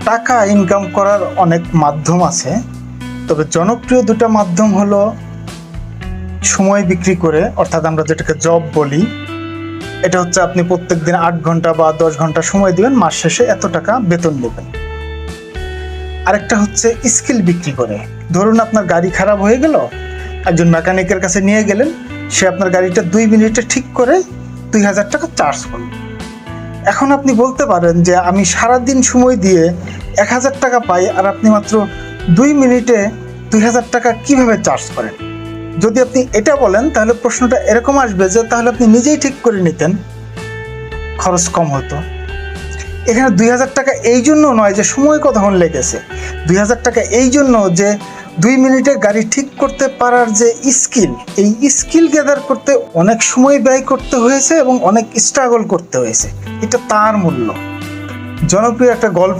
টাকা ইনকাম করার অনেক মাধ্যম আছে, তবে জনপ্রিয় দুটো মাধ্যম হলো সময় বিক্রি করে, অর্থাৎ আমরা যেটাকে জব বলি। এটা হচ্ছে আপনি প্রত্যেক দিন 8 ঘন্টা বা 10 ঘন্টা সময় দিবেন, মাস শেষে এত টাকা বেতন নেবেন। আরেকটা হচ্ছে স্কিল বিক্রি করে। ধরুন আপনার গাড়ি খারাপ হয়ে গেল, একজন মেকানিকের কাছে নিয়ে গেলেন, সে আপনার গাড়িটা 2 মিনিটে ঠিক করে 2000 টাকা চার্জ করল। এখন আপনি বলতে পারেন যে আমি সারাদিন সময় দিয়ে 1000 টাকা পাই, আর আপনি মাত্র 2 মিনিটে 2000 টাকা কিভাবে চার্জ করেন? যদি আপনি এটা বলেন তাহলে প্রশ্নটা এরকম আসবে যে তাহলে আপনি নিজেই ঠিক করে নিতেন, খরচ কম হতো। এখানে 2000 টাকা এই জন্য নয় যে সময় কতক্ষণ লেগেছে, 2000 টাকা এই জন্য যে 2 মিনিটে গাড়ি ঠিক করতে পারার যে স্কিল, এই স্কিল গ্যাদার করতে অনেক সময় ব্যয় করতে হয়েছে এবং অনেক স্ট্রাগল করতে হয়েছে, এটা তার মূল্য। জনপ্রিয় একটা গল্প